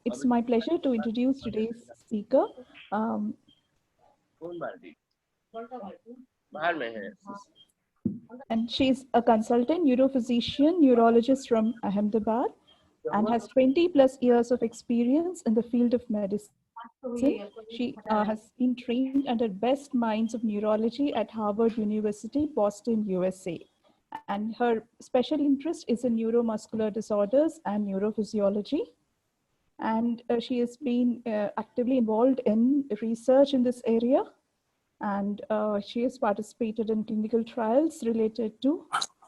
It's my pleasure to introduce today's speaker. Um, and she's a consultant neurophysician, neurologist from Ahmedabad, and has 20 plus years of experience in the field of medicine. She has been trained under best minds of neurology at Harvard University, Boston, USA. And her special interest is in neuromuscular disorders and neurophysiology. And she has been actively involved in research in this area. And she has participated in clinical trials related to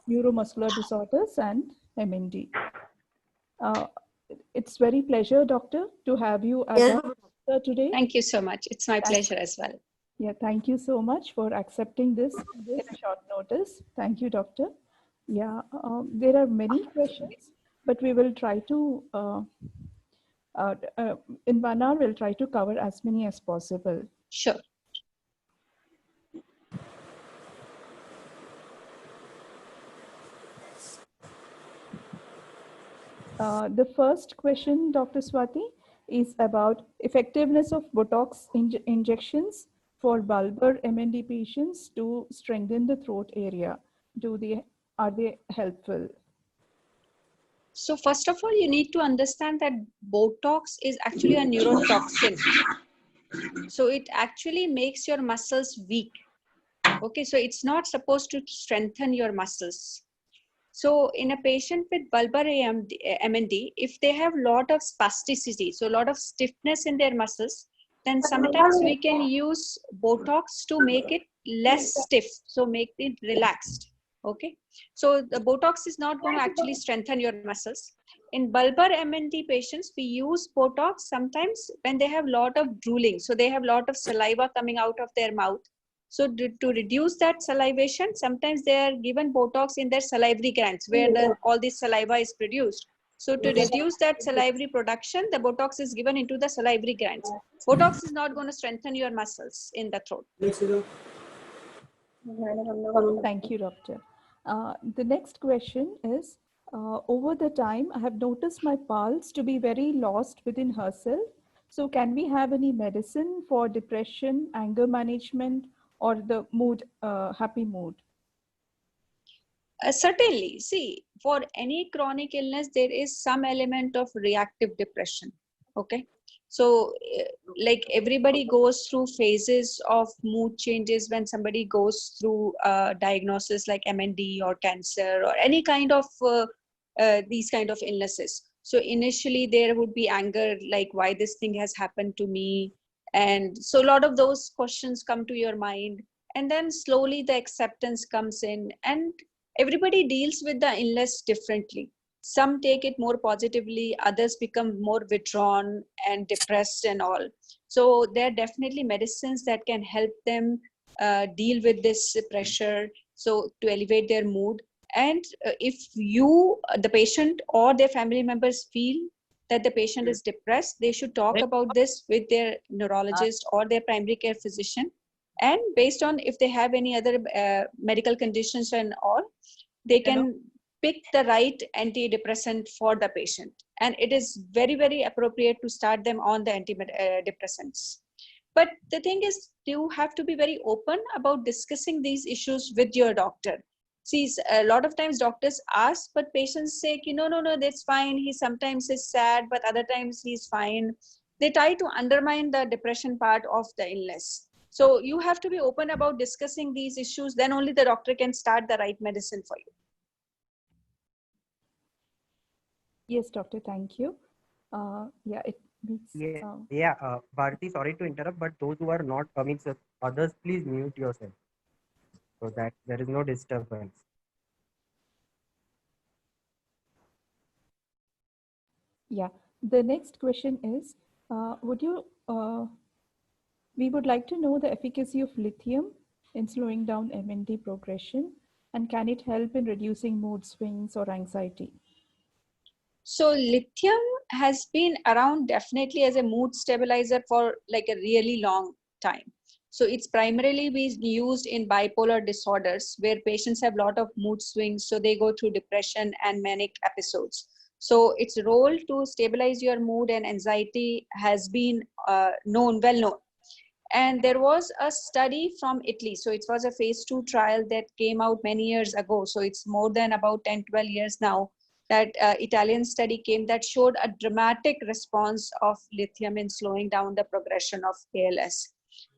neuromuscular disorders and MND. It's very pleasure, doctor, to have you as our speaker today. Thank you so much. It's my pleasure as well. Yeah, thank you so much for accepting this at short notice. Thank you, doctor. Yeah, there are many questions, but we will try to, in 1 hour, we'll try to cover as many as possible. Sure. The first question, Dr. Swati, is about effectiveness of Botox injections for bulbar MND patients to strengthen the throat area. Are they helpful? So first of all, you need to understand that Botox is actually a neurotoxin. So it actually makes your muscles weak. Okay, so it's not supposed to strengthen your muscles. So in a patient with bulbar MND, if they have a lot of spasticity, so a lot of stiffness in their muscles, then sometimes we can use Botox to make it less stiff, so make it relaxed. Okay, so the Botox is not going to actually strengthen your muscles. In bulbar MND patients, we use Botox sometimes when they have a lot of drooling, so they have a lot of saliva coming out of their mouth. So to reduce that salivation, sometimes they are given Botox in their salivary glands where all this saliva is produced. So to reduce that salivary production, the Botox is given into the salivary glands. Botox is not going to strengthen your muscles in the throat. Thank you, doctor. The next question is, over the time, I have noticed my pulse to be very lost within herself. So can we have any medicine for depression, anger management, or the mood, happy mood? Certainly. See, for any chronic illness, there is some element of reactive depression. Okay. So like everybody goes through phases of mood changes when somebody goes through diagnosis like MND or cancer or any kind of these kind of illnesses. So initially there would be anger, like why this thing has happened to me. And so a lot of those questions come to your mind. And then slowly the acceptance comes in, and everybody deals with the illness differently. Some take it more positively, others become more withdrawn and depressed and all. So there are definitely medicines that can help them deal with this pressure, so to elevate their mood. And if you, the patient or their family members feel that the patient is depressed, they should talk about this with their neurologist or their primary care physician. And based on if they have any other medical conditions and all, they can pick the right antidepressant for the patient. And it is very, very appropriate to start them on the antidepressants. But the thing is, you have to be very open about discussing these issues with your doctor. See, a lot of times doctors ask, but patients say, no, that's fine. He sometimes is sad, but other times he's fine. They try to undermine the depression part of the illness. So you have to be open about discussing these issues. Then only the doctor can start the right medicine for you. Yes, doctor, thank you. Yeah, it means. Bharti, sorry to interrupt, but those who are not coming, others, please mute yourself so that there is no disturbance. Yeah, the next question is, we would like to know the efficacy of lithium in slowing down MND progression, and can it help in reducing mood swings or anxiety? So lithium has been around definitely as a mood stabilizer for like a really long time. So it's primarily being used in bipolar disorders where patients have a lot of mood swings. So they go through depression and manic episodes. So its role to stabilize your mood and anxiety has been well known. And there was a study from Italy. So it was a phase 2 trial that came out many years ago. So it's more than about 10, 12 years now, that Italian study came that showed a dramatic response of lithium in slowing down the progression of ALS.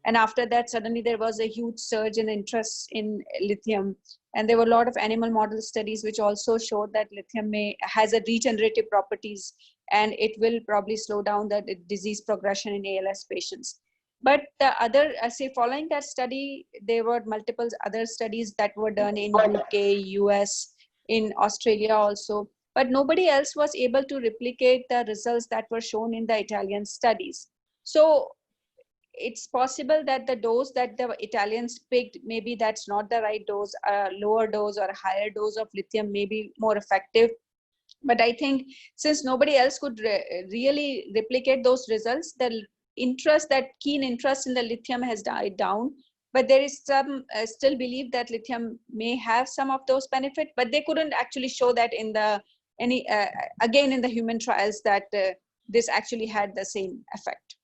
And after that, suddenly there was a huge surge in interest in lithium. And there were a lot of animal model studies which also showed that lithium has a regenerative properties, and it will probably slow down the disease progression in ALS patients. But the other, following that study, there were multiple other studies that were done in UK, US, in Australia also. But nobody else was able to replicate the results that were shown in the Italian studies. So it's possible that the dose that the Italians picked, maybe that's not the right dose. A lower dose or a higher dose of lithium may be more effective. But I think since nobody else could really replicate those results, the keen interest in the lithium has died down. But there is some still belief that lithium may have some of those benefits, but they couldn't actually show that in again in the human trials that this actually had the same effect.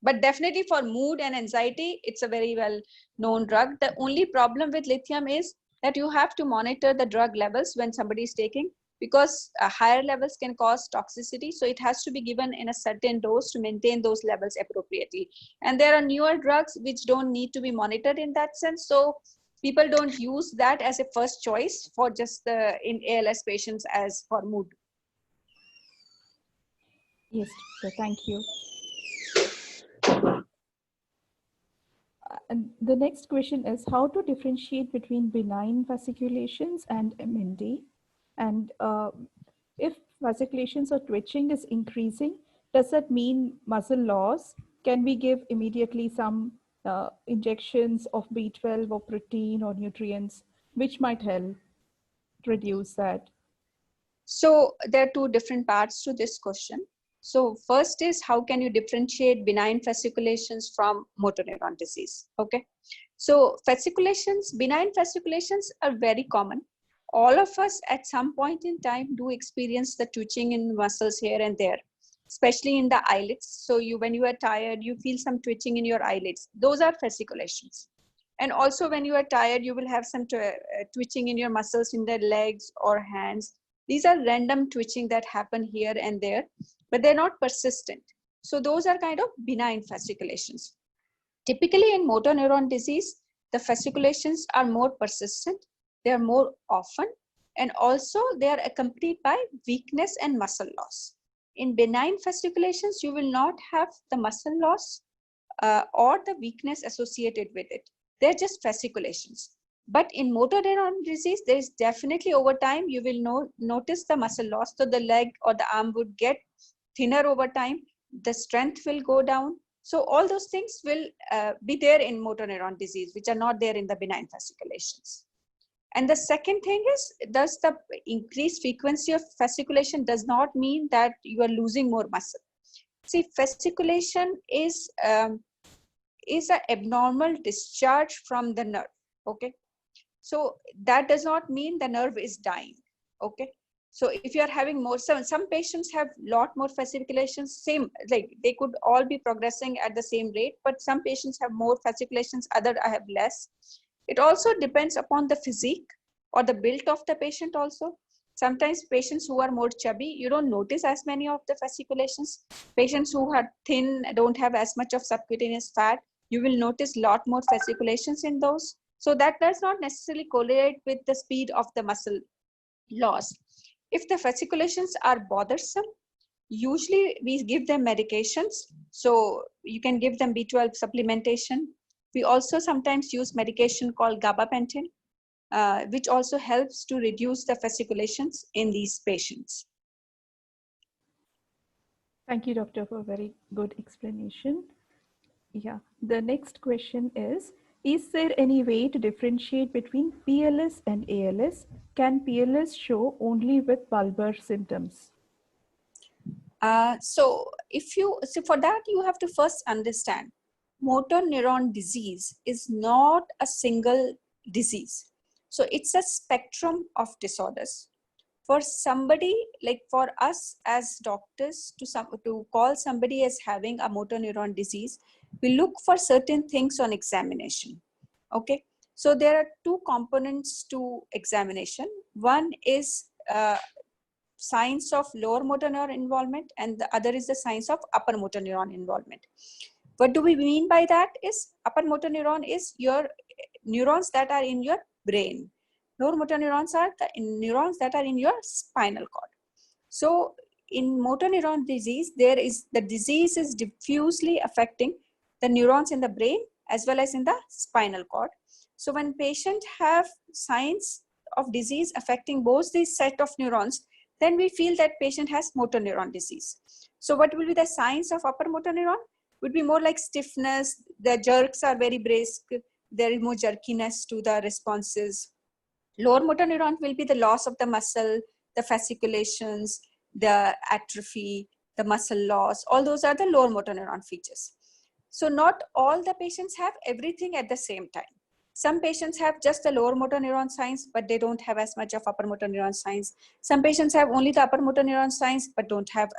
But definitely for mood and anxiety, it's a very well known drug. The only problem with lithium is that you have to monitor the drug levels when somebody is taking, because higher levels can cause toxicity. So it has to be given in a certain dose to maintain those levels appropriately. And there are newer drugs which don't need to be monitored in that sense. So people don't use that as a first choice for just in ALS patients as for mood. Yes, doctor, thank you. And the next question is how to differentiate between benign fasciculations and MND. And if fasciculations or twitching is increasing, does that mean muscle loss? Can we give immediately some injections of B12 or protein or nutrients, which might help reduce that? So there are two different parts to this question. So first is, how can you differentiate benign fasciculations from motor neuron disease? Okay. So benign fasciculations are very common. All of us at some point in time do experience the twitching in muscles here and there, especially in the eyelids. So when you are tired, you feel some twitching in your eyelids. Those are fasciculations. And also when you are tired, you will have some twitching in your muscles in the legs or hands. These are random twitching that happen here and there, but they're not persistent. So those are kind of benign fasciculations. Typically in motor neuron disease, the fasciculations are more persistent, they are more often, and also they are accompanied by weakness and muscle loss. In benign fasciculations, you will not have the muscle loss or the weakness associated with it. They're just fasciculations. But in motor neuron disease, there is definitely over time, you will notice the muscle loss. So the leg or the arm would get thinner over time. The strength will go down. So all those things will be there in motor neuron disease, which are not there in the benign fasciculations. And the second thing is, does the increased frequency of fasciculation does not mean that you are losing more muscle. See, fasciculation is an abnormal discharge from the nerve. Okay. So that does not mean the nerve is dying. Okay. So if you are having more, some patients have a lot more fasciculations, same, like they could all be progressing at the same rate, but some patients have more fasciculations, other have less. It also depends upon the physique or the build of the patient also. Sometimes patients who are more chubby, you don't notice as many of the fasciculations. Patients who are thin, don't have as much of subcutaneous fat, you will notice a lot more fasciculations in those. So that does not necessarily correlate with the speed of the muscle loss. If the fasciculations are bothersome, usually we give them medications. So you can give them B12 supplementation. We also sometimes use medication called gabapentin, which also helps to reduce the fasciculations in these patients. Thank you, doctor, for a very good explanation. Yeah, the next question is there any way to differentiate between PLS and ALS? Can PLS show only with bulbar symptoms? So for that, you have to first understand motor neuron disease is not a single disease. So it's a spectrum of disorders. for somebody, like for us as doctors, to call somebody as having a motor neuron disease, we look for certain things on examination. Okay, so there are two components to examination. One is signs of lower motor neuron involvement, and the other is the signs of upper motor neuron involvement. What do we mean by that is, upper motor neuron is your neurons that are in your brain. Lower motor neurons are the neurons that are in your spinal cord. So in motor neuron disease, the disease is diffusely affecting the neurons in the brain as well as in the spinal cord. So when patients have signs of disease affecting both these set of neurons, then we feel that patient has motor neuron disease. So what will be the signs of upper motor neuron? Would be more like stiffness, the jerks are very brisk, there is more jerkiness to the responses. Lower motor neuron will be the loss of the muscle, the fasciculations, the atrophy, the muscle loss. All those are the lower motor neuron features. So not all the patients have everything at the same time. Some patients have just the lower motor neuron signs, but they don't have as much of upper motor neuron signs. Some patients have only the upper motor neuron signs, but don't have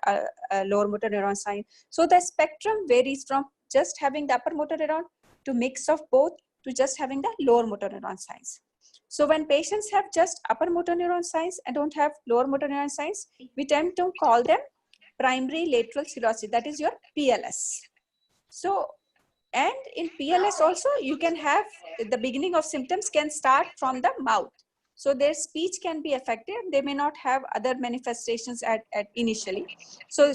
a lower motor neuron sign. So the spectrum varies from just having the upper motor neuron to mix of both to just having the lower motor neuron signs. So when patients have just upper motor neuron signs and don't have lower motor neuron signs, we tend to call them primary lateral sclerosis, that is your PLS. So, and in PLS also, you can have the beginning of symptoms can start from the mouth. So their speech can be affected. They may not have other manifestations at initially. So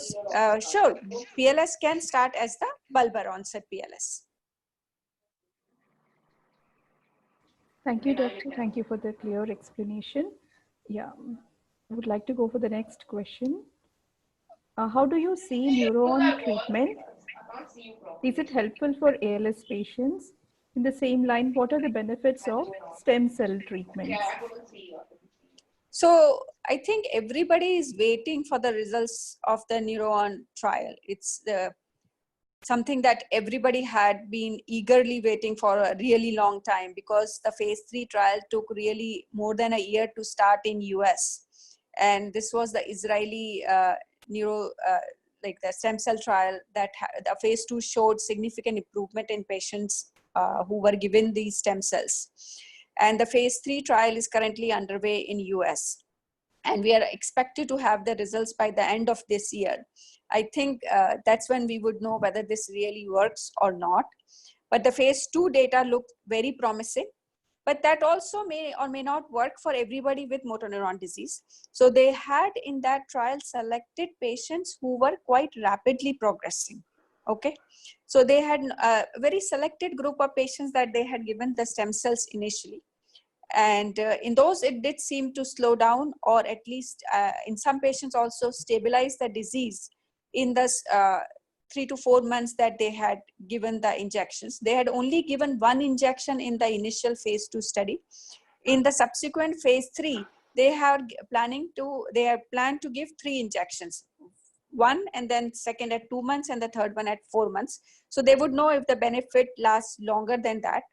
sure, PLS can start as the bulbar onset PLS. Thank you, doctor. Thank you for the clear explanation. Yeah, I would like to go for the next question. How do you see neuron treatment? Is it helpful for ALS patients? In the same line, what are the benefits of stem cell treatments? So I think everybody is waiting for the results of the neuron trial. It's something that everybody had been eagerly waiting for a really long time, because the phase 3 trial took really more than a year to start in US. And this was the Israeli like the stem cell trial that the phase 2 showed significant improvement in patients who were given these stem cells. And the phase 3 trial is currently underway in US. And we are expected to have the results by the end of this year. I think that's when we would know whether this really works or not. But the phase 2 data looked very promising. But that also may or may not work for everybody with motor neuron disease. So they had in that trial selected patients who were quite rapidly progressing. Okay, so they had a very selected group of patients that they had given the stem cells initially. And in those, it did seem to slow down, or at least in some patients also stabilize the disease in the 3 to 4 months that they had given the injections. They had only given one injection in the initial phase 2 study. In the subsequent phase 3, they are planned to give 3 injections. One, and then second at 2 months, and the third one at 4 months. So they would know if the benefit lasts longer than that.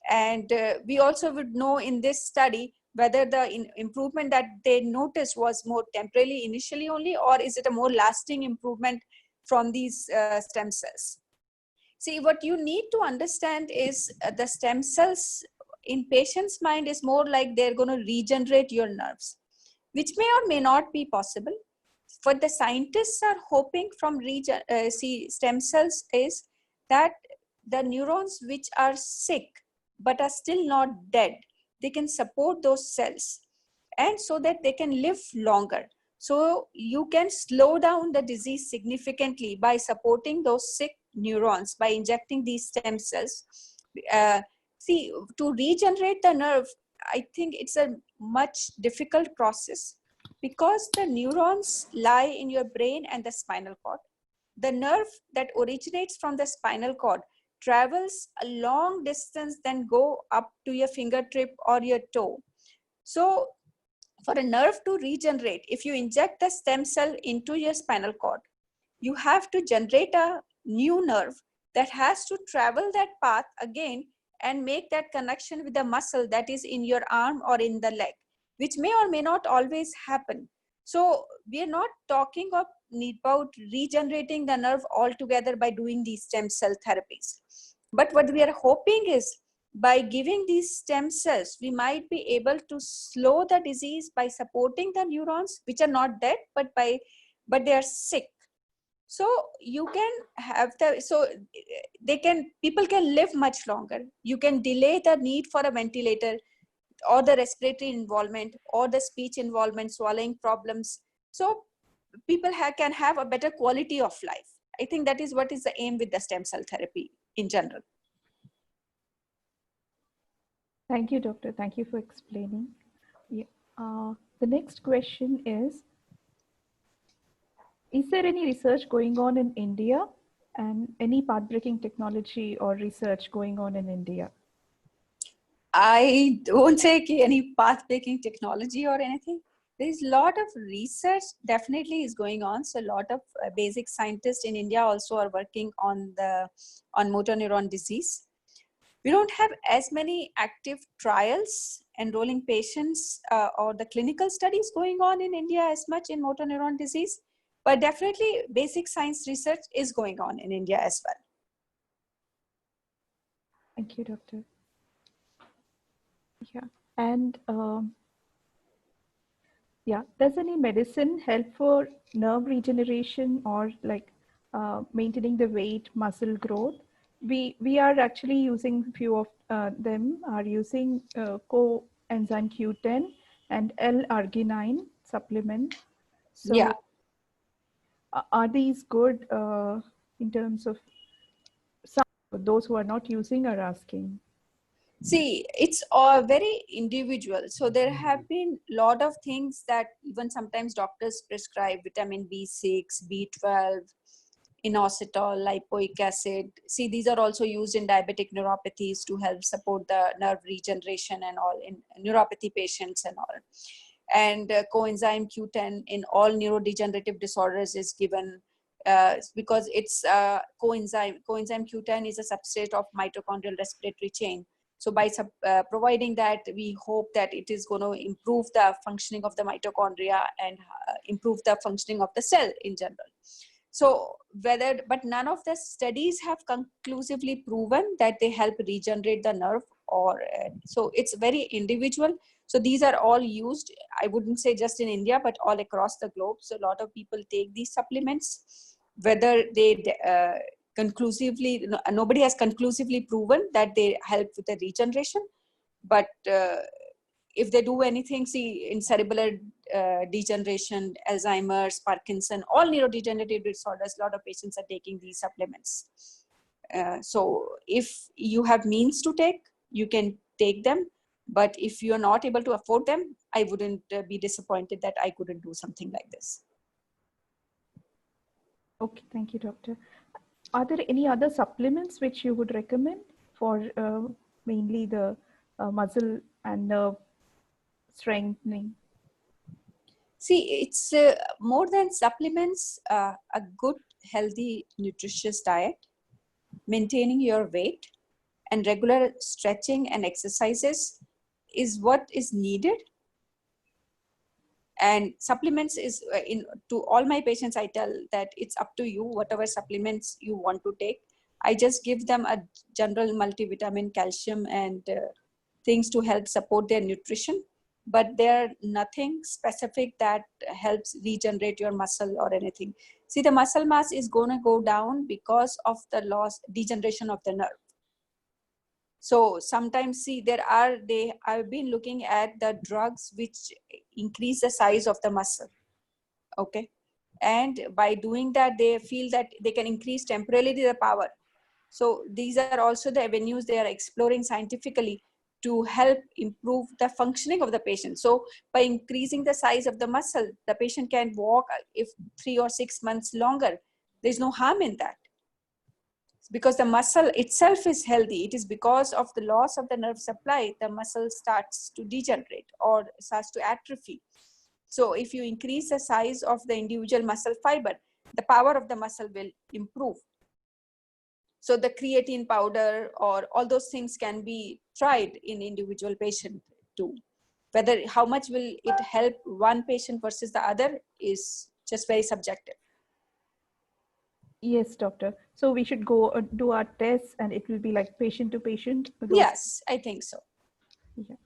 And we also would know in this study whether the improvement that they noticed was more temporarily initially only, or is it a more lasting improvement from these stem cells. See, what you need to understand is the stem cells in patients' mind is more like they're going to regenerate your nerves, which may or may not be possible. What the scientists are hoping from stem cells is that the neurons which are sick but are still not dead, they can support those cells, and so that they can live longer. So you can slow down the disease significantly by supporting those sick neurons by injecting these stem cells. To regenerate the nerve, I think it's a much difficult process, because the neurons lie in your brain and the spinal cord. The nerve that originates from the spinal cord travels a long distance, then go up to your fingertip or your toe. So for a nerve to regenerate, if you inject the stem cell into your spinal cord, you have to generate a new nerve that has to travel that path again and make that connection with the muscle that is in your arm or in the leg. which may or may not always happen. So we are not talking about regenerating the nerve altogether by doing these stem cell therapies. But what we are hoping is by giving these stem cells, we might be able to slow the disease by supporting the neurons, which are not dead, but they are sick. So you can have people can live much longer. You can delay the need for a ventilator or the respiratory involvement or the speech involvement, swallowing problems. So people can have a better quality of life. I think that is what is the aim with the stem cell therapy in general. Thank you, doctor. Thank you for explaining. Yeah. The next question is there any research going on in India and any path-breaking technology or research going on in India? I won't say any path-breaking technology or anything. There's a lot of research definitely is going on. So a lot of basic scientists in India also are working on motor neuron disease. We don't have as many active trials enrolling patients or the clinical studies going on in India as much in motor neuron disease, but definitely basic science research is going on in India as well. Thank you, doctor. Yeah, and yeah, does any medicine help for nerve regeneration or like maintaining the weight, muscle growth? We are actually using few of them are using coenzyme Q10 and L-arginine supplement. So Yeah. are these good in terms of those who are not using are asking? See, it's all very individual. So there have been a lot of things that even sometimes doctors prescribe: vitamin B6, B12, inositol, lipoic acid. See, these are also used in diabetic neuropathies to help support the nerve regeneration and all in neuropathy patients and all. And coenzyme Q10 in all neurodegenerative disorders is given because it's coenzyme Q10 is a substrate of mitochondrial respiratory chain. So by providing that, we hope that it is going to improve the functioning of the mitochondria and improve the functioning of the cell in general. So but none of the studies have conclusively proven that they help regenerate the nerve or so it's very individual. So these are all used, I wouldn't say just in India, but all across the globe. So a lot of people take these supplements, whether they conclusively, nobody has conclusively proven that they help with the regeneration, but if they do anything, see, in cerebellar degeneration, Alzheimer's, Parkinson, all neurodegenerative disorders, a lot of patients are taking these supplements. So if you have means to take, you can take them. But if you're not able to afford them, I wouldn't be disappointed that I couldn't do something like this. Okay, thank you, doctor. Are there any other supplements which you would recommend for mainly the muscle and nerve strengthening? See, it's more than supplements, a good, healthy, nutritious diet, maintaining your weight, and regular stretching and exercises is what is needed. And supplements is to all my patients, I tell that it's up to you, whatever supplements you want to take. I just give them a general multivitamin, calcium, and things to help support their nutrition. But they're nothing specific that helps regenerate your muscle or anything. See, the muscle mass is going to go down because of the degeneration of the nerve. So sometimes, see, I've been looking at the drugs which increase the size of the muscle. Okay. And by doing that, they feel that they can increase temporarily the power. So these are also the avenues they are exploring scientifically to help improve the functioning of the patient. So by increasing the size of the muscle, the patient can walk if 3 or 6 months longer. There's no harm in that, because the muscle itself is healthy. It is because of the loss of the nerve supply, the muscle starts to degenerate or starts to atrophy. So if you increase the size of the individual muscle fiber, the power of the muscle will improve. So the creatine powder or all those things can be tried in individual patient too. Whether how much will it help one patient versus the other is just very subjective. Yes, doctor. So we should go do our tests and it will be like patient to patient. Those- Yes, I think so. Yeah.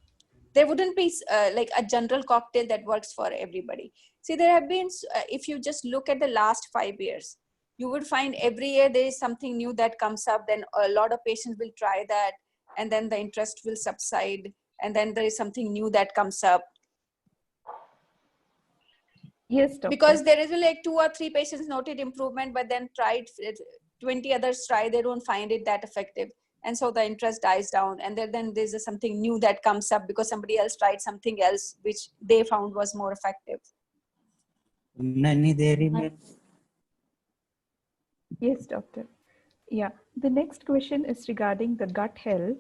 There wouldn't be like a general cocktail that works for everybody. See, there have been, if you just look at the last 5 years, you would find every year there is something new that comes up. Then a lot of patients will try that, and then the interest will subside, and then there is something new that comes up. Yes, doctor. Because there is like 2 or 3 patients noted improvement, but then tried 20 others try, they don't find it that effective. And so the interest dies down, and then there's something new that comes up because somebody else tried something else which they found was more effective. Yes, doctor. Yeah. The next question is regarding the gut health.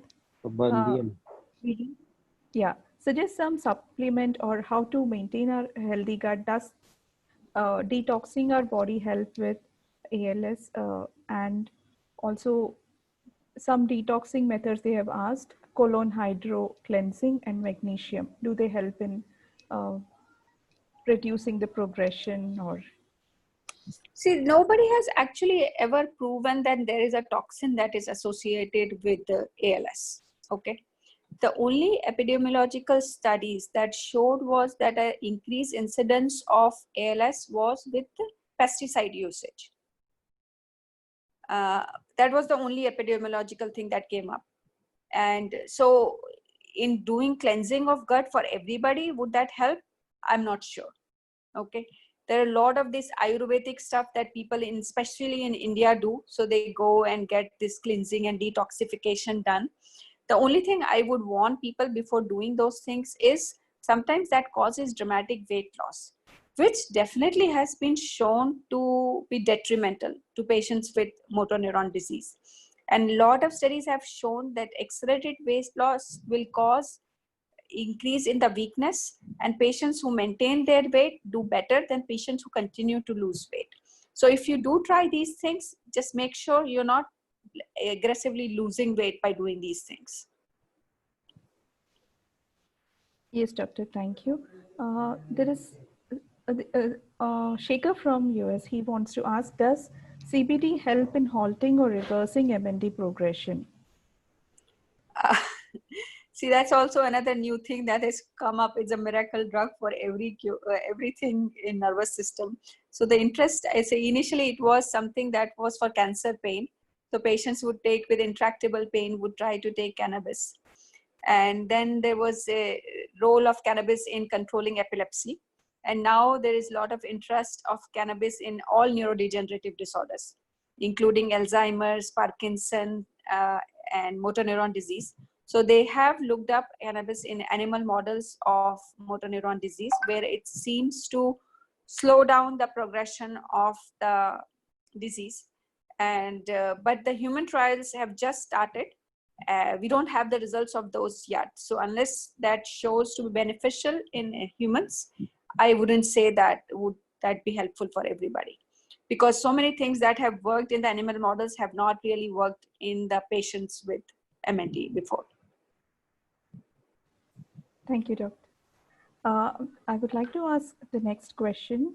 Yeah. Suggest some supplement or how to maintain our healthy gut. Does detoxing our body help with ALS? And also some detoxing methods they have asked, colon hydro cleansing and magnesium. Do they help in reducing the progression or? See, nobody has actually ever proven that there is a toxin that is associated with the ALS. Okay. The only epidemiological studies that showed was that an increased incidence of ALS was with the pesticide usage. That was the only epidemiological thing that came up. And so in doing cleansing of gut for everybody, would that help? I'm not sure. Okay. There are a lot of this Ayurvedic stuff that people, especially in India, do. So they go and get this cleansing and detoxification done. The only thing I would warn people before doing those things is sometimes that causes dramatic weight loss, which definitely has been shown to be detrimental to patients with motor neuron disease. And a lot of studies have shown that accelerated weight loss will cause increase in the weakness, and patients who maintain their weight do better than patients who continue to lose weight. So if you do try these things, just make sure you're not aggressively losing weight by doing these things. Yes, doctor, thank you. There is Shaker from US. He wants to ask, does CBD help in halting or reversing MND progression? See, that's also another new thing that has come up. It's a miracle drug for everything in nervous system. So the interest, I say, initially it was something that was for cancer pain. So patients would take with intractable pain, would try to take cannabis. And then there was a role of cannabis in controlling epilepsy. And now there is a lot of interest of cannabis in all neurodegenerative disorders, including Alzheimer's, Parkinson, and motor neuron disease. So they have looked up cannabis in animal models of motor neuron disease, where it seems to slow down the progression of the disease. And but the human trials have just started. We don't have the results of those yet. So unless that shows to be beneficial in humans, I wouldn't say that would that be helpful for everybody, because so many things that have worked in the animal models have not really worked in the patients with MND before. Thank you, doctor. I would like to ask the next question.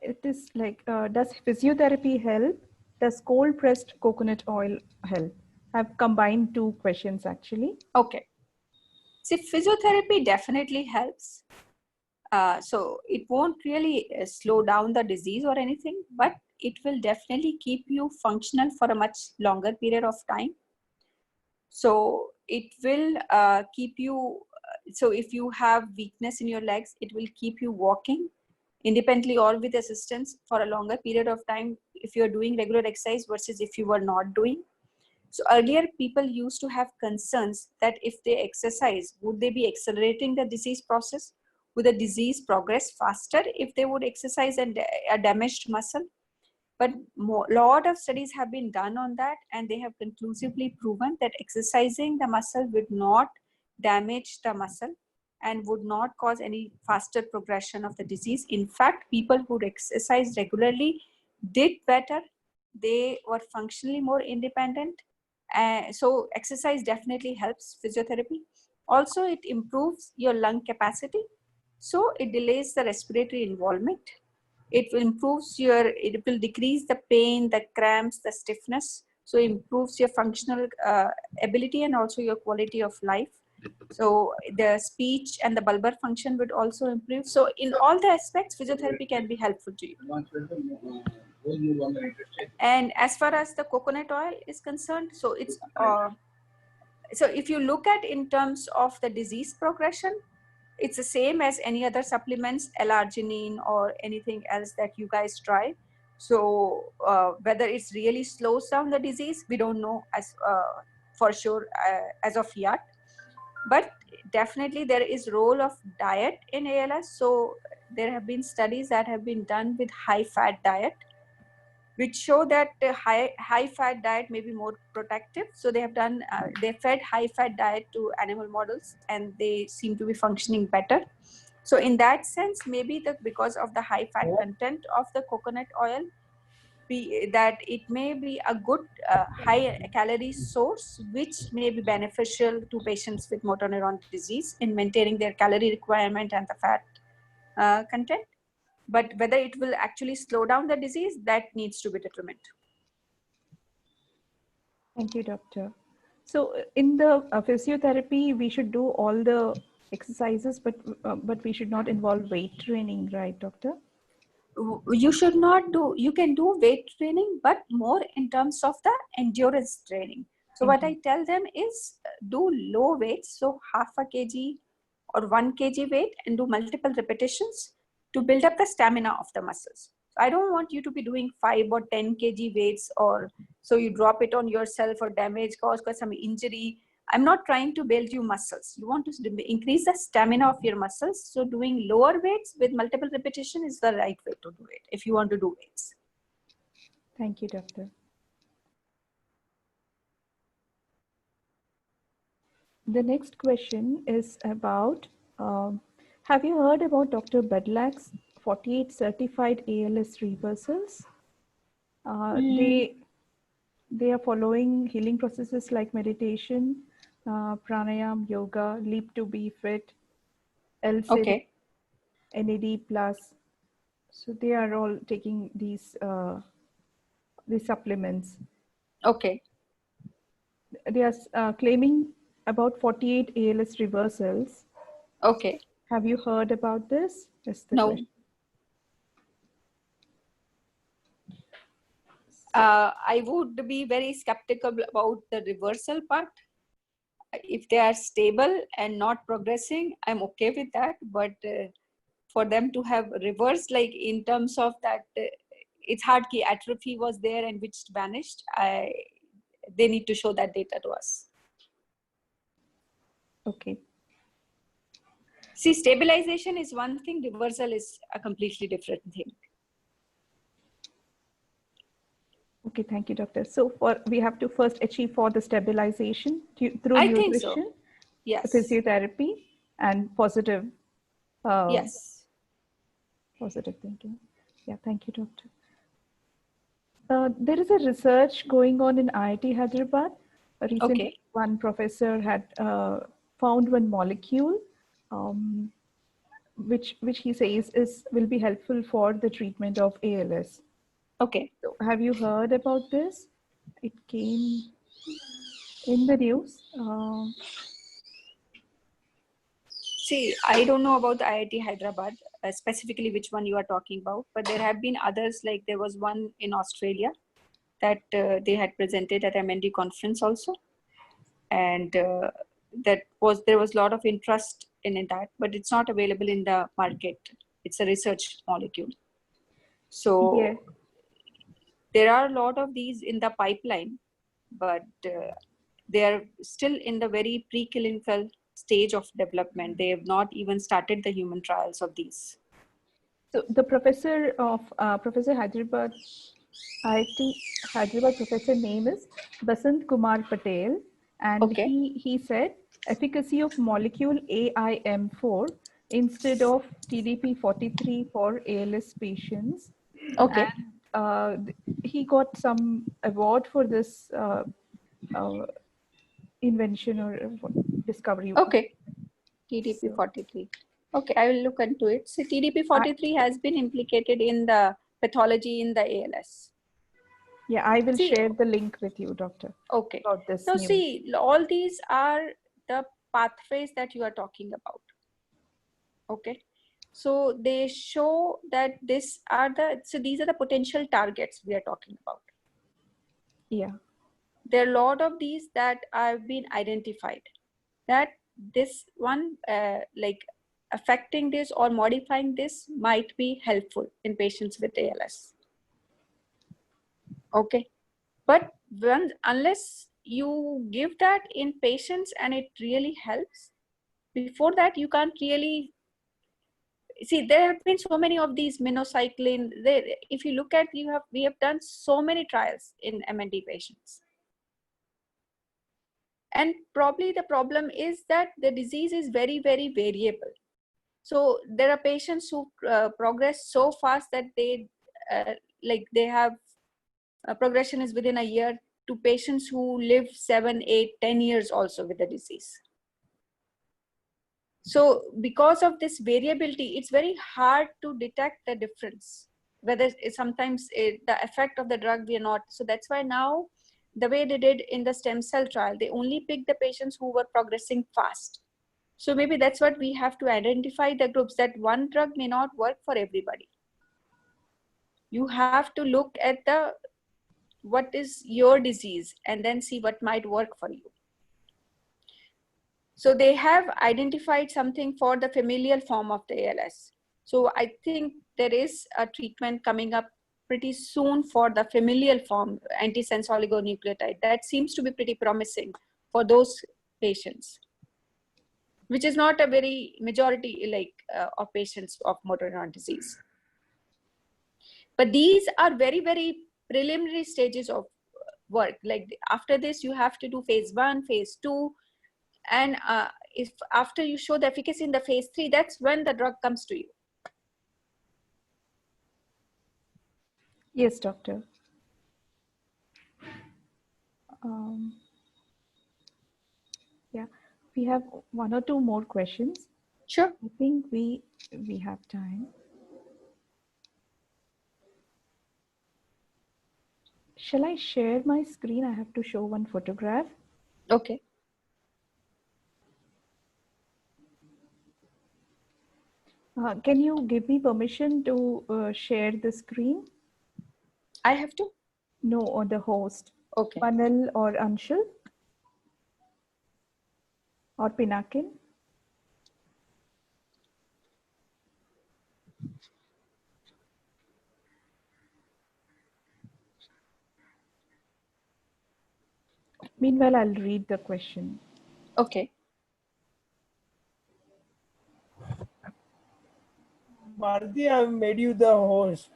It is like, does physiotherapy help? Does cold pressed coconut oil help? I've combined 2 questions actually. Okay. See, physiotherapy definitely helps. So it won't really slow down the disease or anything, but it will definitely keep you functional for a much longer period of time. So it will keep you, so if you have weakness in your legs, it will keep you walking independently or with assistance for a longer period of time if you're doing regular exercise versus if you were not doing. So earlier people used to have concerns that if they exercise, would they be accelerating the disease process? Would the disease progress faster if they would exercise and a damaged muscle? But a lot of studies have been done on that, and they have conclusively proven that exercising the muscle would not damage the muscle and would not cause any faster progression of the disease. In fact, people who exercise regularly did better. They were functionally more independent. So exercise definitely helps physiotherapy. Also, it improves your lung capacity. So it delays the respiratory involvement. It will decrease the pain, the cramps, the stiffness. So it improves your functional ability and also your quality of life. So the speech and the bulbar function would also improve. So in all the aspects, physiotherapy can be helpful to you. And as far as the coconut oil is concerned, so it's so if you look at in terms of the disease progression, it's the same as any other supplements, L-arginine or anything else that you guys try. So whether it's really slows down the disease, we don't know as for sure as of yet. But definitely there is role of diet in ALS. So there have been studies that have been done with high-fat diet, which show that high fat diet may be more protective. So they have done, they fed high fat diet to animal models and they seem to be functioning better. So in that sense, maybe because of the high fat content of the coconut oil, that it may be a good high calorie source, which may be beneficial to patients with motor neuron disease in maintaining their calorie requirement and the fat content. But whether it will actually slow down the disease, that needs to be determined. Thank you, doctor. So in the physiotherapy, we should do all the exercises, but we should not involve weight training, right, doctor? You should not do, you can do weight training, but more in terms of the endurance training. So what I tell them is do low weights, so half a kg or 1 kg weight, and do multiple repetitions to build up the stamina of the muscles. I don't want you to be doing 5 or 10 kg weights, or so you drop it on yourself or damage, cause some injury. I'm not trying to build you muscles. You want to increase the stamina of your muscles. So doing lower weights with multiple repetition is the right way to do it if you want to do weights. Thank you, doctor. The next question is about, have you heard about Dr. Badlak's 48 certified ALS reversals? They are following healing processes like meditation, pranayam, yoga, leap to be fit, LCD, Okay. NAD plus. So they are all taking these supplements. Okay. They are claiming about 48 ALS reversals. Okay. Have you heard about this? That's the No. question. I would be very skeptical about the reversal part. If they are stable and not progressing, I'm okay with that. But for them to have reversed, like in terms of that, it's hard key atrophy was there and which vanished. They need to show that data to us. Okay. See, stabilization is one thing, reversal is a completely different thing. Okay, thank you, doctor. So we have to first achieve for the stabilization through I nutrition, think so. Yes. physiotherapy, and positive. Yes. Positive thinking. Yeah, thank you, doctor. There is a research going on in IIT Hyderabad. Recently, one professor had found one molecule, which he says will be helpful for the treatment of ALS. Okay. So have you heard about this? It came in the news. See, I don't know about the IIT Hyderabad, specifically which one you are talking about, but there have been others, like there was one in Australia that they had presented at MND conference also. And there was a lot of interest in that, but it's not available in the market. It's a research molecule. So Yeah. there are a lot of these in the pipeline, but they are still in the very preclinical stage of development. They have not even started the human trials of these. So the professor of Professor Hyderabad, IIT Hyderabad professor name is Basant Kumar Patel, and he said efficacy of molecule AIM4 instead of TDP-43 for ALS patients. Okay. And he got some award for this invention or discovery. Okay. TDP-43. Okay, I will look into it. So TDP-43 has been implicated in the pathology in the ALS. Yeah, I will See, share the link with you, doctor. okay. About this Now news. see, all these are the pathways that you are talking about. Okay. So they show that these are the potential targets we are talking about. Yeah. There are a lot of these that have been identified, that this one like affecting this or modifying this might be helpful in patients with ALS. Okay, but unless you give that in patients and it really helps, before that you can't really see. There have been so many of these minocycline. If you look at, we have done so many trials in MND patients. And probably the problem is that the disease is very, very variable. So there are patients who progress so fast that they have progression is within a year, to patients who live 7, 8, 10 years also with the disease. So because of this variability, it's very hard to detect the difference, whether sometimes the effect of the drug we are not. So that's why now the way they did in the stem cell trial, they only picked the patients who were progressing fast. So maybe that's what we have to identify the groups, that one drug may not work for everybody. You have to look at what is your disease and then see what might work for you. So they have identified something for the familial form of the ALS. So I think there is a treatment coming up pretty soon for the familial form, antisense oligonucleotide. That seems to be pretty promising for those patients, which is not a very majority of patients of motor neuron disease. But these are very, very preliminary stages of work. Like after this, you have to do phase 1, phase 2. And if after you show the efficacy in the phase 3, that's when the drug comes to you. Yes, doctor. Yeah, we have 1 or 2 more questions. Sure. I think we have time. Shall I share my screen? I have to show one photograph. Okay. Can you give me permission to share the screen? I have to? No, or the host. Okay. Panel or Anshul? Or Pinakin? Meanwhile, I'll read the question. Okay. Bharti, I've made you the host.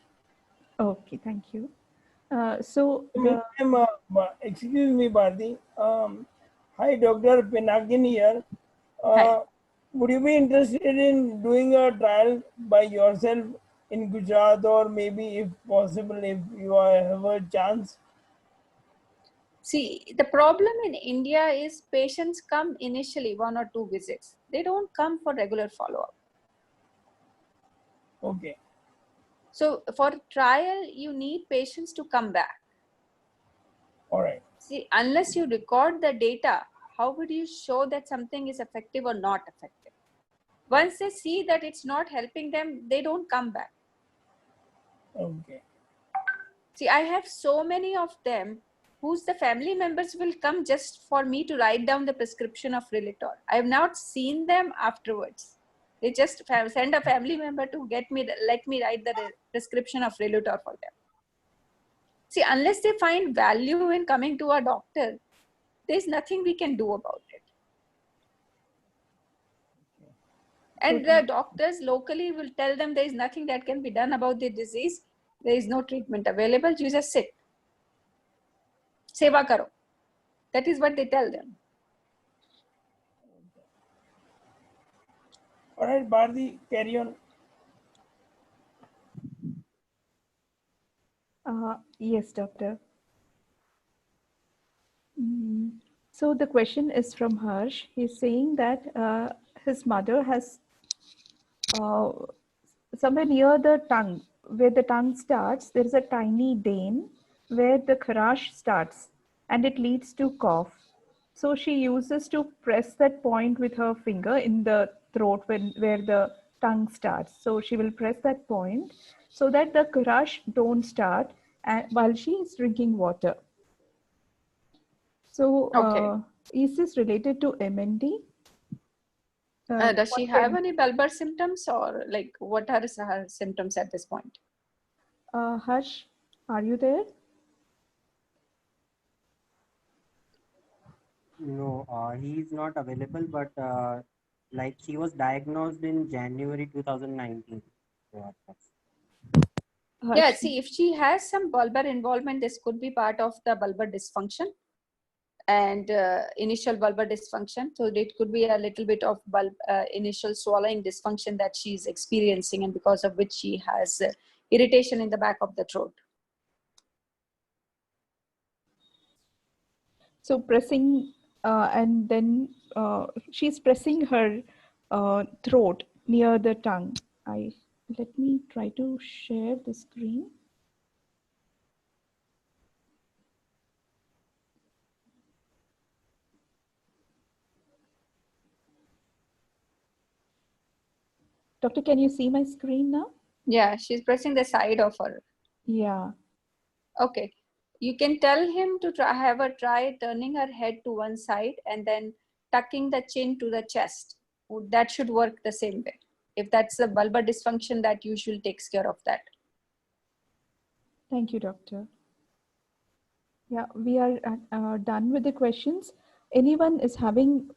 Okay, thank you. So, Excuse me, Bharti. Hi, Dr. Pinakin here. Hi. Would you be interested in doing a trial by yourself in Gujarat, or maybe, if possible, if you have a chance? See, the problem in India is patients come initially 1 or 2 visits. They don't come for regular follow-up. Okay. So for trial, you need patients to come back. All right. See, unless you record the data, how would you show that something is effective or not effective? Once they see that it's not helping them, they don't come back. Okay. See, I have so many of them whose the family members will come just for me to write down the prescription of Rilitor. I have not seen them afterwards. They just send a family member to let me write the prescription of Rilitor for them. See, unless they find value in coming to a doctor, there's nothing we can do about it. And the doctors locally will tell them there is nothing that can be done about the disease. There is no treatment available. You just sit. Seva karo. That is what they tell them. All right, Bharti, carry on. Yes, doctor. So the question is from Harsh. He's saying that his mother has somewhere near the tongue, where the tongue starts, there is a tiny vein where the kharash starts, and it leads to cough. So she uses to press that point with her finger in the throat where the tongue starts. So she will press that point so that the kharash don't start while she is drinking water. So Okay. is this related to MND? Does she have any bulbar symptoms, or like what are her symptoms at this point? Harsh, are you there? No, he is not available, but like she was diagnosed in January 2019. So Yeah, Harsh, see, if she has some bulbar involvement, this could be part of the bulbar dysfunction and initial bulbar dysfunction. So it could be a little bit of initial swallowing dysfunction that she's experiencing, and because of which she has irritation in the back of the throat. so pressing and then she's pressing her throat near the tongue. Let me try to share the screen. Doctor, can you see my screen now? Yeah, she's pressing the side of her. Yeah. Okay. You can tell him to have her try turning her head to one side and then tucking the chin to the chest. That should work the same way. If that's the bulbar dysfunction, that usually takes care of that. Thank you, doctor. Yeah, we are done with the questions. Anyone is having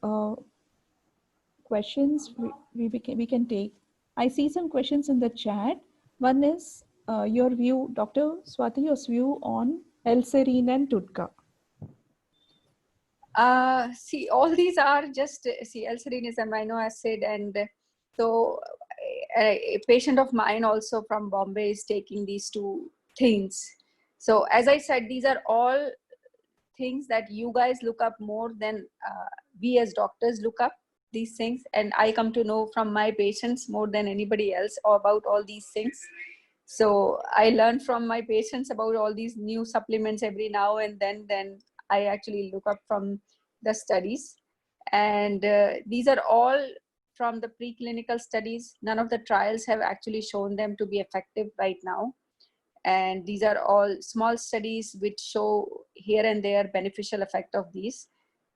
questions, we can take. I see some questions in the chat. One is your view, Dr. Swati, your view on L-serine and TUDCA. See, all these are just, see, L-serine is amino acid, and so a patient of mine also from Bombay is taking these two things. So as I said, these are all things that you guys look up more than we as doctors look up these things, and I come to know from my patients more than anybody else about all these things. So I learn from my patients about all these new supplements every now and then I actually look up from the studies, and these are all from the preclinical studies. None of the trials have actually shown them to be effective right now, and these are all small studies which show here and there beneficial effect of these.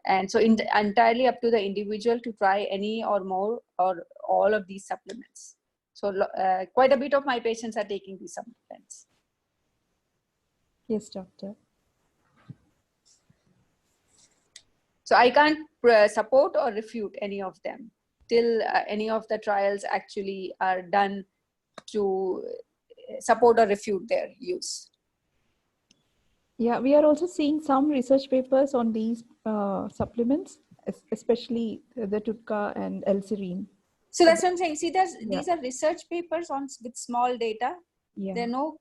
And so entirely up to the individual to try any or more or all of these supplements. So quite a bit of my patients are taking these supplements. Yes, doctor. So I can't support or refute any of them till any of the trials actually are done to support or refute their use. Yeah, we are also seeing some research papers on these supplements, especially the TUDCA and L-serine. So that's what I'm saying. See, these are research papers with small data. Yeah. There are no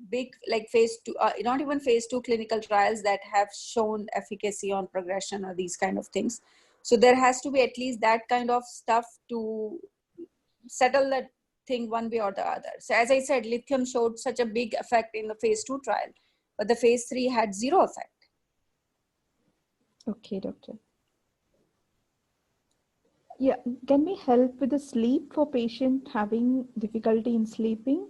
big like phase 2, not even phase 2 clinical trials that have shown efficacy on progression or these kind of things. So there has to be at least that kind of stuff to settle that thing one way or the other. So as I said, lithium showed such a big effect in the phase 2 trial, but the phase 3 had zero effect. Okay, doctor. Yeah, can we help with the sleep for patient having difficulty in sleeping?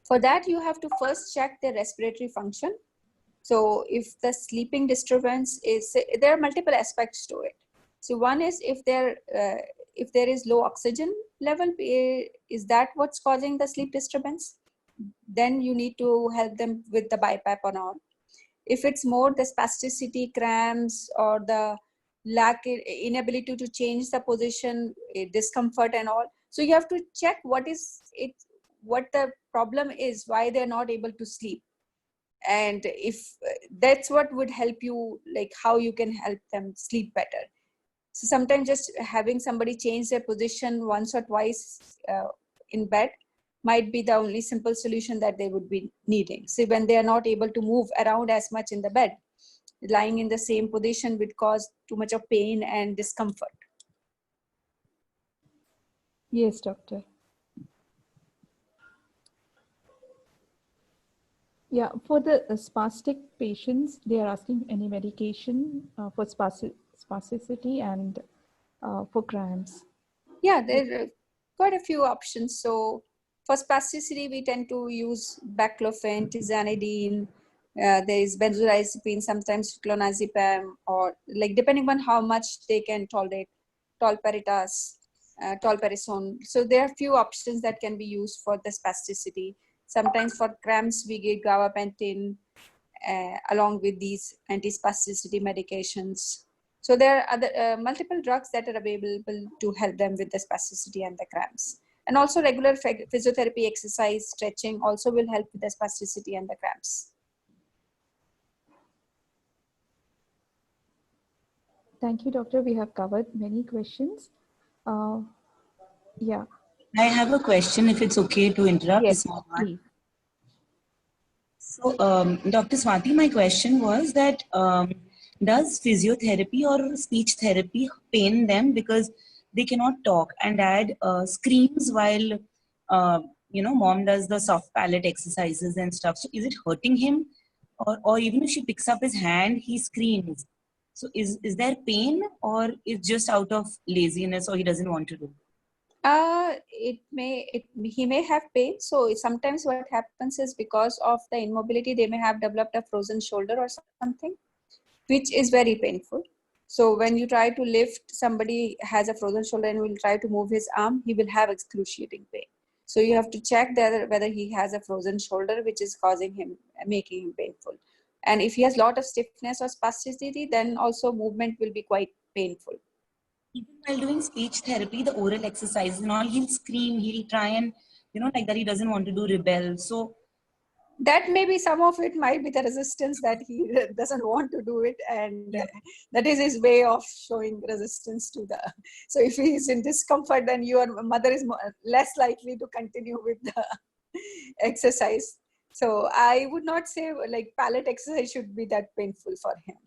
For that, you have to first check their respiratory function. So if the sleeping disturbance is, there are multiple aspects to it. So one is if there is low oxygen level, is that what's causing the sleep disturbance? Then you need to help them with the BiPAP or not. If it's more the spasticity, cramps, or the inability to change the position, discomfort and all. So you have to check what the problem is, why they're not able to sleep. And if that's what would help you, like how you can help them sleep better. So sometimes just having somebody change their position once or twice in bed might be the only simple solution that they would be needing. So when they are not able to move around as much in the bed, lying in the same position would cause too much of pain and discomfort. Yes, doctor. Yeah, for the spastic patients, they are asking any medication for spasticity and for cramps. Yeah, there are quite a few options. So for spasticity, we tend to use baclofen, tizanidine, there is benzodiazepine, sometimes clonazepam, or like depending on how much they can tolerate, tolperitas, tolperisone. So there are few options that can be used for the spasticity. Sometimes for cramps, we give gabapentin along with these antispasticity medications. So there are other multiple drugs that are available to help them with the spasticity and the cramps. And also regular physiotherapy, exercise, stretching also will help with the spasticity and the cramps. Thank you, doctor. We have covered many questions. Yeah. I have a question, if it's okay to interrupt. Yes, This is Mohan. please. So, Dr. Swati, my question was that does physiotherapy or speech therapy pain them because they cannot talk, and dad screams while mom does the soft palate exercises and stuff? So is it hurting him, or even if she picks up his hand, he screams? So is there pain, or it's just out of laziness, or he doesn't want to do? He may have pain. So sometimes what happens is because of the immobility, they may have developed a frozen shoulder or something, which is very painful. So when you try to lift, somebody has a frozen shoulder and will try to move his arm, he will have excruciating pain. So you have to check whether he has a frozen shoulder, which is making him painful. And if he has a lot of stiffness or spasticity, then also movement will be quite painful. Even while doing speech therapy, the oral exercises and all, he'll scream, he'll try and, like that he doesn't want to do, rebel. So that maybe some of it might be the resistance that he doesn't want to do it, and that is his way of showing resistance to the. So if he is in discomfort, then your mother is less likely to continue with the exercise. So I would not say like palate exercise should be that painful for him.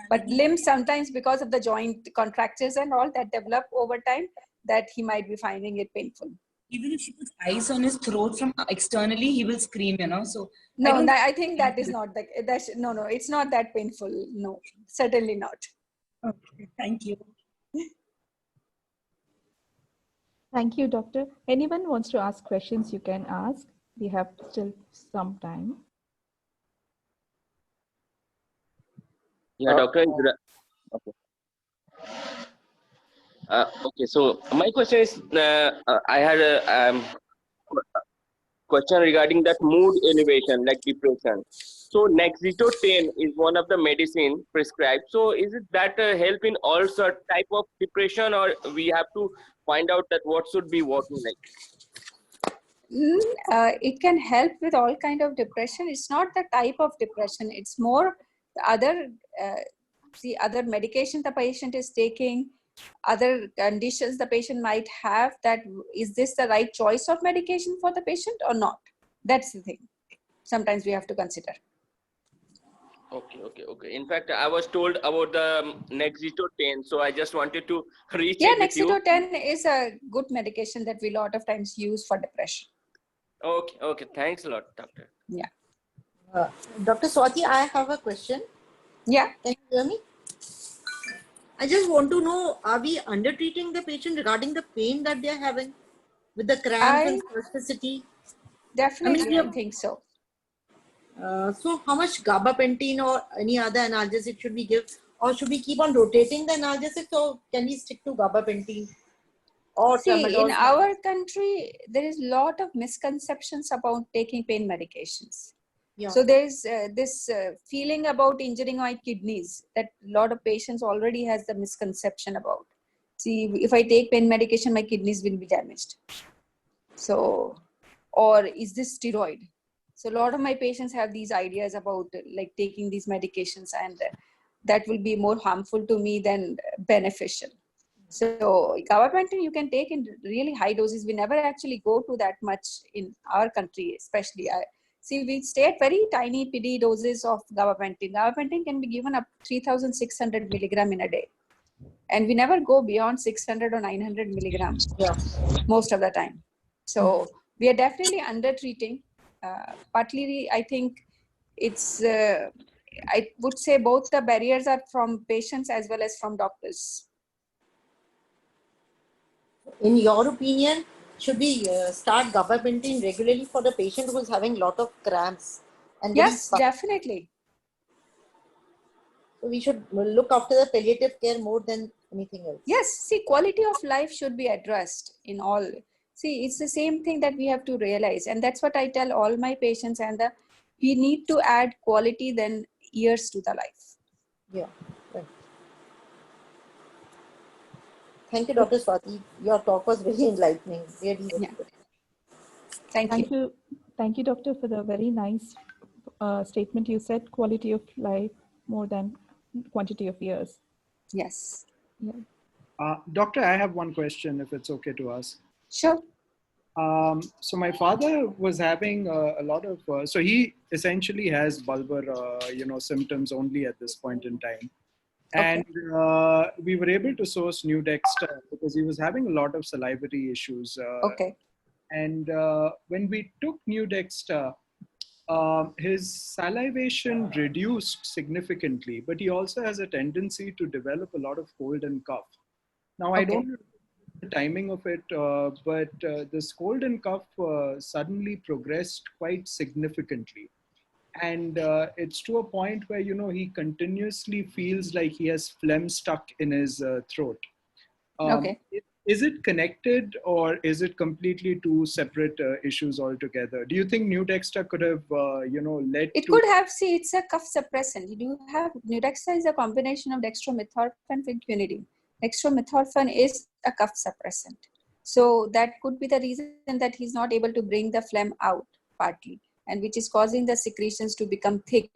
But limbs sometimes, because of the joint contractures and all that develop over time, that he might be finding it painful. Even if she puts ice on his throat from externally, he will scream, So no, I think that is not no, it's not that painful. No, certainly not. Okay, thank you. Thank you, doctor. Anyone wants to ask questions, you can ask. We have still some time. Yeah, doctor. Okay. Okay, so my question is, I had a question regarding that mood elevation, like depression. So Nexitotane is one of the medicine prescribed. So is it that help in all sort type of depression, or we have to find out that what should be working like? It can help with all kind of depression. It's not the type of depression. It's more the other medication the patient is taking, other conditions the patient might have, that is this the right choice of medication for the patient or not? That's the thing. Sometimes we have to consider. Okay. In fact, I was told about the Nexitotane, so I just wanted to recheck with you. Nexitotane is a good medication that we a lot of times use for depression. Okay. Thanks a lot, doctor. Yeah. Dr. Swati, I have a question. Yeah. Can you hear me? I just want to know, are we under-treating the patient regarding the pain that they are having with the cramps and spasticity? Definitely, I think so. So how much gabapentin or any other analgesic should we give? Or should we keep on rotating the analgesics, or can we stick to gabapentin? See, in our country, there is a lot of misconceptions about taking pain medications. Yeah. So there's this feeling about injuring my kidneys that a lot of patients already has the misconception about. See, if I take pain medication, my kidneys will be damaged. So, or is this steroid? So a lot of my patients have these ideas about like taking these medications, and that will be more harmful to me than beneficial. So gabapentin you can take in really high doses. We never actually go to that much in our country, especially. See, we stay at very tiny PD doses of gabapentin. Gabapentin can be given up 3,600 milligram in a day. And we never go beyond 600 or 900 milligrams Yeah. most of the time. So we are definitely under treating. Partly, I think it's, I would say both the barriers are from patients as well as from doctors. In your opinion, should we start gabapentin regularly for the patient who is having lot of cramps? And Yes, definitely. So we should look after the palliative care more than anything else. Yes, see, quality of life should be addressed in all. See, it's the same thing that we have to realize. And that's what I tell all my patients, and we need to add quality than years to the life. Yeah. Right. Thank you, Dr. Swati. Your talk was very enlightening. Really, very Yeah. good. Thank you. Thank you, doctor, for the very nice statement you said, quality of life more than quantity of years. Yes. Yeah. Doctor, I have one question, if it's okay to ask. Sure. So my father was having a lot of, so he essentially has bulbar, symptoms only at this point in time. And we were able to source New Dexter because he was having a lot of salivary issues. Okay. And when we took New Dexter, his salivation reduced significantly, but he also has a tendency to develop a lot of cold and cough. Now, I don't know the timing of it, but this cold and cough suddenly progressed quite significantly. And it's to a point where, he continuously feels like he has phlegm stuck in his throat. Okay. Is it connected, or is it completely two separate issues altogether? Do you think New Dexter could have, led It to... could have, see, it's a cough suppressant. You do have, New Dexter is a combination of dextromethorphan with quinidine. Dextromethorphan is a cough suppressant. So that could be the reason that he's not able to bring the phlegm out partly, and which is causing the secretions to become thick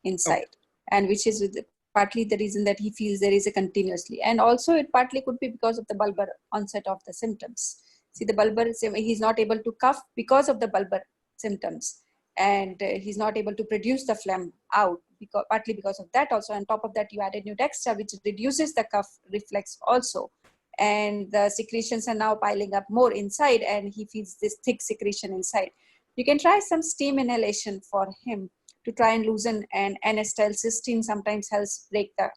inside, and which is partly the reason that he feels there is a continuously. And also it partly could be because of the bulbar onset of the symptoms. See, the bulbar, he's not able to cough because of the bulbar symptoms, and he's not able to produce the phlegm out, partly because of that also. On top of that, you added New Dexter, which reduces the cough reflex also. And the secretions are now piling up more inside, and he feels this thick secretion inside. You can try some steam inhalation for him to try and loosen, and N-acetylcysteine sometimes helps break the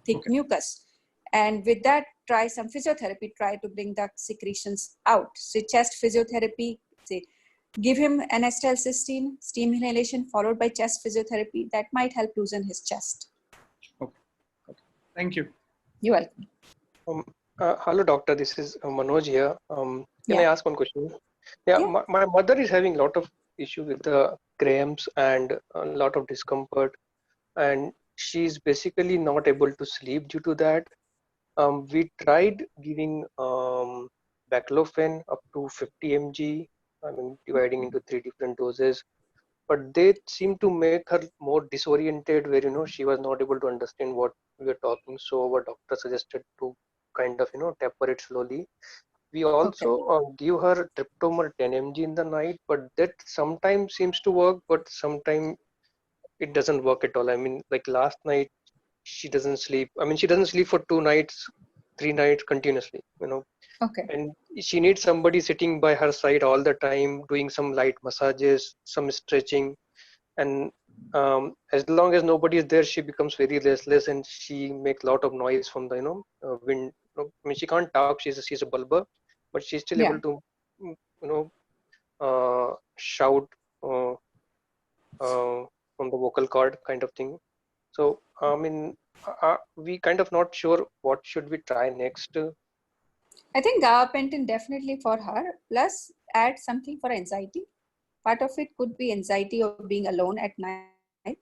thick mucus. And with that, try some physiotherapy, try to bring the secretions out. So chest physiotherapy, give him N-acetylcysteine, steam inhalation followed by chest physiotherapy. That might help loosen his chest. Okay. Thank you. You're welcome. Hello, doctor. This is Manoj here. Can I ask one question? Yeah. My mother is having a lot of issue with the cramps and a lot of discomfort, and she's basically not able to sleep due to that. We tried giving baclofen up to 50 mg, dividing into 3 different doses, but they seem to make her more disoriented, where she was not able to understand what we were talking. So our doctor suggested to kind of taper it slowly. We also give her Triptomar 10 mg in the night, but that sometimes seems to work, but sometimes it doesn't work at all. Like last night, she doesn't sleep. She doesn't sleep for 2 nights, 3 nights continuously, and she needs somebody sitting by her side all the time, doing some light massages, some stretching. And as long as nobody is there, she becomes very restless, and she makes a lot of noise from the wind. She can't talk. She's a bulbar, but she's still able to shout from the vocal cord kind of thing. So we kind of not sure what should we try next. I think gabapentin definitely for her, plus add something for anxiety. Part of it could be anxiety of being alone at night.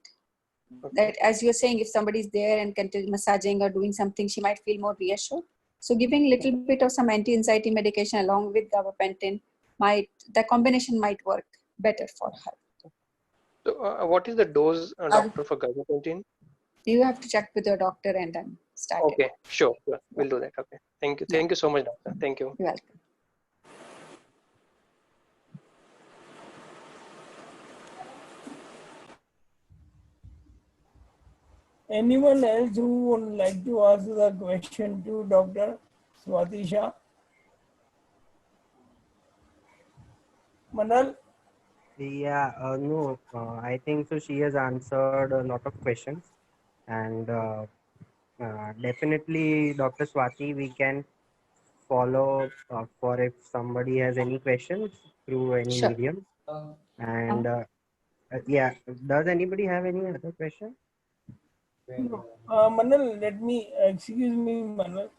That, as you're saying, if somebody's there and continue massaging or doing something, she might feel more reassured. So giving a little bit of some anti-anxiety medication along with gabapentin, the combination might work better for her. So what is the dose, doctor, for gabapentin? You have to check with your doctor and then start it. Okay, sure. We'll do that. Okay. Thank you. Thank you so much, doctor. Thank you. You're welcome. anyone else who would like to ask the question to Dr. Swati Shah? Manal? Yeah, no, I think so. She has answered a lot of questions, and definitely, Dr. Swati, we can follow for if somebody has any questions through any Sure. medium. And yeah, does anybody have any other question? No. Manal, excuse me, Manal.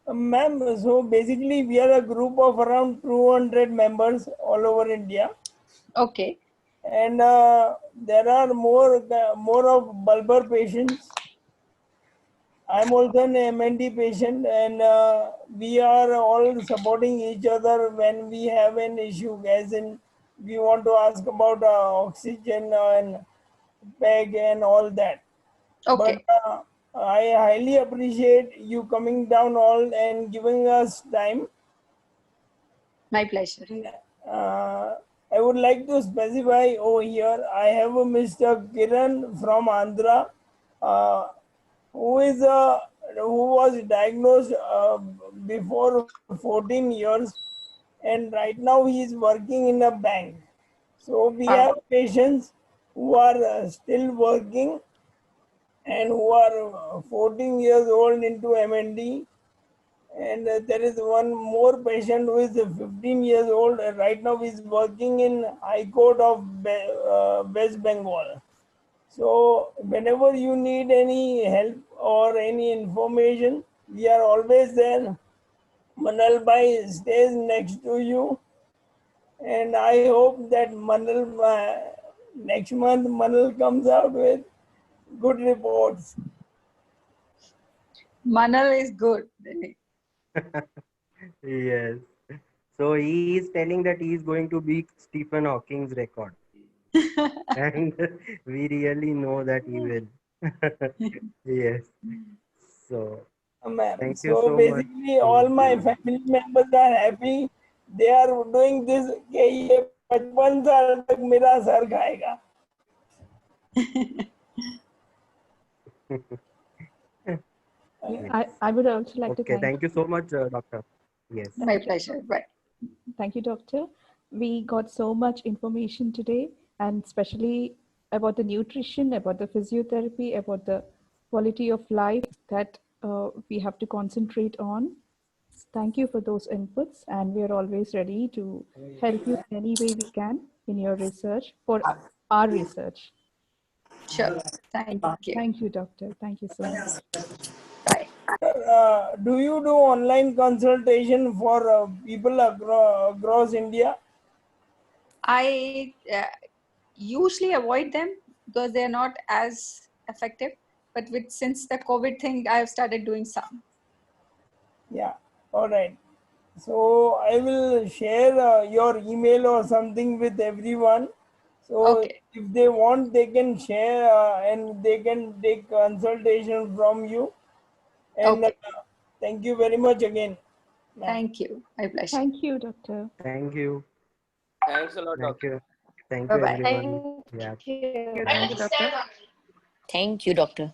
Ma'am, so basically we are a group of around 200 members all over India. Okay. And there are more of bulbar patients. I'm also an MND patient, and we are all supporting each other when we have an issue, as in we want to ask about oxygen and PEG and all that. Okay. But I highly appreciate you coming down all and giving us time. My pleasure. Uh, I would like to specify over here, I have a Mr. Kiran from Andhra, uh, who was diagnosed before 14 years, and right now he is working in a bank. So we have patients who are still working and who are 14 years old into MND. And there is one more patient who is 15 years old. Right now is working in High Court of West Bengal. So whenever you need any help or any information, we are always there. Manal Bhai stays next to you. And I hope that next month Manal comes out with good reports. Manal is good. Yes. So he is telling that he is going to beat Stephen Hawking's record. And we really know that he will. Yes. So thank you So so much. basically, all my family members are happy. They are doing this. कि ये 55 साल तक मेरा sir खाएगा. I would also like to Okay, thank you so much, doctor. Yes. My pleasure. Bye. Thank you, doctor. We got so much information today, and especially about the nutrition, about the physiotherapy, about the quality of life that we have to concentrate on. Thank you for those inputs, and we are always ready to help you in any way we can in your research for our research. Sure. Thank you. Thank you, doctor. Thank you so much. Bye. Do you do online consultation for people across India? I usually avoid them because they're not as effective. But since the COVID thing, I have started doing some. Yeah. All right. So I will share your email or something with everyone. So Okay. if they want, they can share and they can take consultation from you. And Okay. thank you very much again. Thank you. My pleasure. Thank you, doctor. Thank you. Thanks a lot, Thank doctor. you. Thank you, Bye-bye. everyone. Yeah. Thank you, Bye. doctor. Thank you, doctor.